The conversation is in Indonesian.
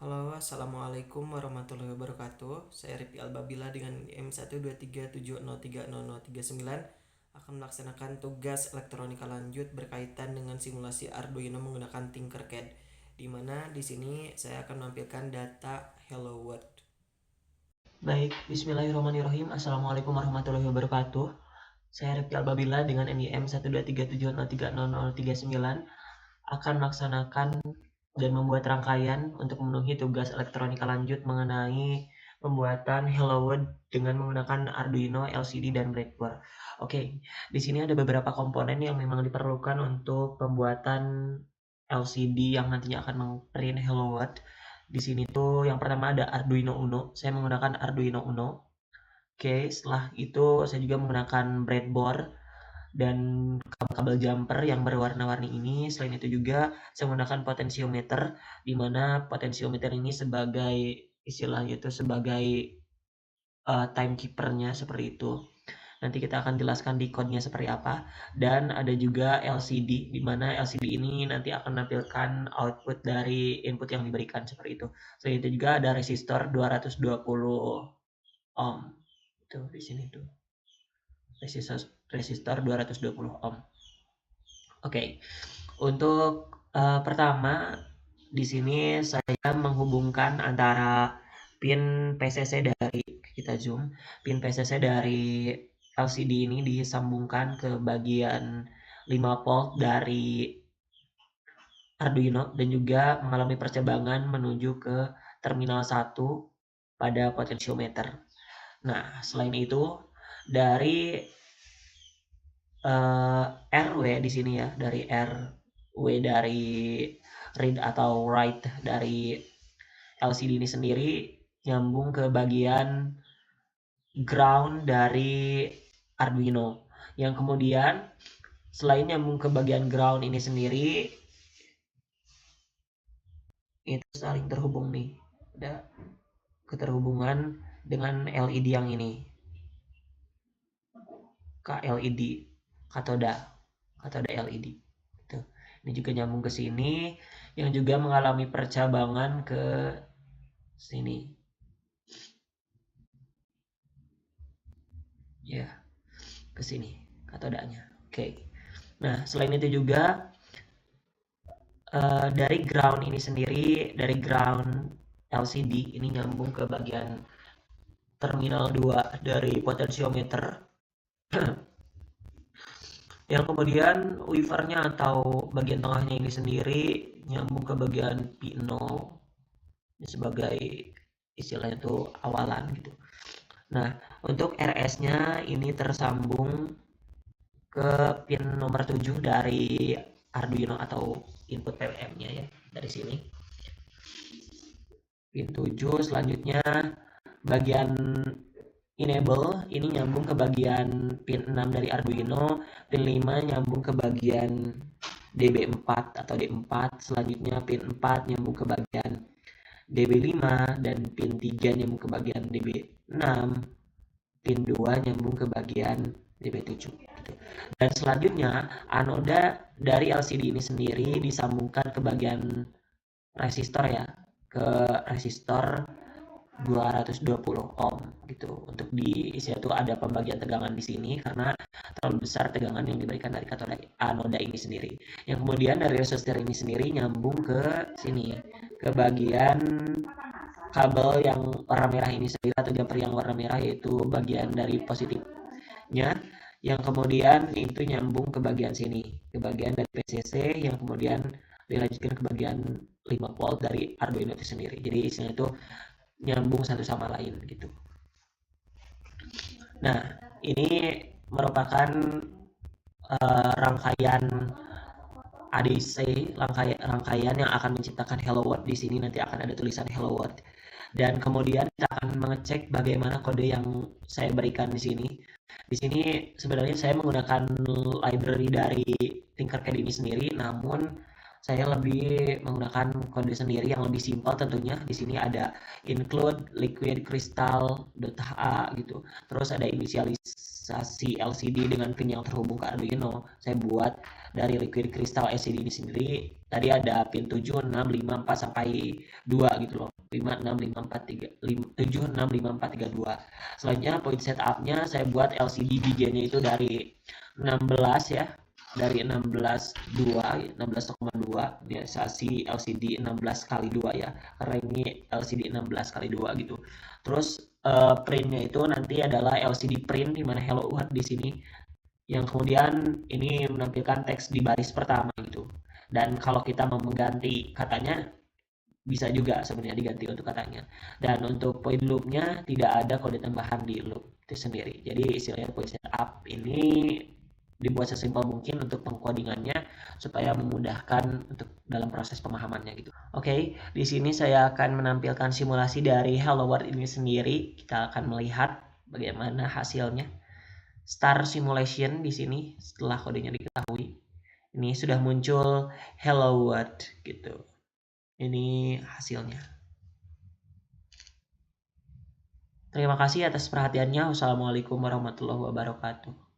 Halo, Assalamualaikum warahmatullahi wabarakatuh. Saya Ripi Albabila dengan M12370303039 akan melaksanakan tugas elektronika lanjut berkaitan dengan simulasi Arduino menggunakan Tinkercad. Di mana di sini saya akan menampilkan data Hello World. Baik, bismillahirrahmanirrahim. Assalamualaikum warahmatullahi wabarakatuh. Saya Rifki Albabila dengan NIM 12370303039 akan melaksanakan dan membuat rangkaian untuk memenuhi tugas elektronika lanjut mengenai pembuatan Hello World dengan menggunakan Arduino, LCD, dan breadboard. Oke, di sini ada beberapa komponen yang memang diperlukan untuk pembuatan LCD yang nantinya akan meng-print Hello World. Di sini tuh yang pertama ada Arduino Uno. Saya menggunakan Arduino Uno. Oke, setelah itu saya juga menggunakan breadboard dan kabel-kabel jumper yang berwarna-warni ini. Selain itu juga saya menggunakan potensiometer, di mana potensiometer ini sebagai istilahnya itu sebagai timekeepernya seperti itu. Nanti kita akan jelaskan di code-nya seperti apa. Dan ada juga LCD, di mana LCD ini nanti akan menampilkan output dari input yang diberikan seperti itu. Selain itu juga ada resistor 220 ohm. Itu di sini tuh. Resistor 220 ohm. Oke. Untuk pertama di sini saya menghubungkan antara pin PCC dari kita zoom, pin PCC dari LCD ini disambungkan ke bagian 5 volt dari Arduino dan juga mengalami percabangan menuju ke terminal 1 pada potensiometer. Nah, selain itu dari RW di sini ya, dari RW dari read atau write dari LCD ini sendiri nyambung ke bagian ground dari Arduino. Yang kemudian selain nyambung ke bagian ground ini sendiri, itu saling terhubung nih. Ada keterhubungan dengan LED yang ini. KLED, katoda LED. Gitu. Ini juga nyambung ke sini, yang juga mengalami percabangan ke sini. Ya, ke sini katodanya. Oke. Nah, selain itu juga dari ground ini sendiri, dari ground LCD ini nyambung ke bagian terminal 2 dari potensiometer. Yang kemudian wafernya atau bagian tengahnya ini sendiri nyambung ke bagian P0 sebagai istilahnya itu awalan gitu. Nah, untuk RS-nya ini tersambung ke pin nomor 7 dari Arduino atau input PWM-nya ya, dari sini. Pin 7 selanjutnya bagian enable ini nyambung ke bagian pin 6 dari Arduino, pin 5 nyambung ke bagian DB4 atau D4, selanjutnya pin 4 nyambung ke bagian DB5 dan pin 3 nyambung ke bagian DB6, pin 2 nyambung ke bagian DB7 gitu. Dan selanjutnya anoda dari LCD ini sendiri disambungkan ke bagian resistor ya, ke resistor 220 ohm gitu. Untuk di istilah itu ada pembagian tegangan di sini karena terlalu besar tegangan yang diberikan dari katoda anoda ini sendiri. Yang kemudian dari resistor ini sendiri nyambung ke sini, ke bagian kabel yang warna merah ini sendiri atau jumper yang warna merah, yaitu bagian dari positifnya, yang kemudian itu nyambung ke bagian sini, ke bagian dari PCC yang kemudian dilanjutkan ke bagian 5 volt dari Arduino itu sendiri. Jadi isinya itu nyambung satu sama lain gitu. Nah, ini merupakan rangkaian ADC, rangkaian yang akan menciptakan Hello World. Di sini nanti akan ada tulisan Hello World. Dan kemudian kita akan mengecek bagaimana kode yang saya berikan di sini. Di sini sebenarnya saya menggunakan library dari Tinkercad ini sendiri, namun Saya lebih menggunakan kode sendiri yang lebih simpel tentunya. Di sini ada include liquid crystal.ha gitu. Terus ada inisialisasi LCD dengan pin yang terhubung ke Arduino. Saya buat dari liquid crystal LCD ini sendiri. Tadi ada pin 7, 6, 5, 4 sampai 2 gitu loh. 5, 6, 5, 4, 3, 5, 7, 6, 5, 4, 3, 2. Selanjutnya point setupnya saya buat LCD BG-nya itu dari 16 ya, dari 16,2 biasasi LCD 16 kali 2 ya, karena ini LCD 16 kali 2 gitu. Terus printnya itu nanti adalah LCD print di mana hello world di sini, yang kemudian ini menampilkan teks di baris pertama gitu. Dan kalau kita mau mengganti katanya bisa juga sebenarnya diganti untuk katanya. Dan untuk point loopnya tidak ada kode tambahan di loop itu sendiri. Jadi istilahnya point setup ini dibuat sesimpel mungkin untuk pengkodingannya supaya memudahkan untuk dalam proses pemahamannya gitu. Oke, di sini saya akan menampilkan simulasi dari Hello World ini sendiri. Kita akan melihat bagaimana hasilnya. Start simulation di sini setelah kodenya diketahui. Ini sudah muncul Hello World gitu. Ini hasilnya. Terima kasih atas perhatiannya. Wassalamualaikum warahmatullahi wabarakatuh.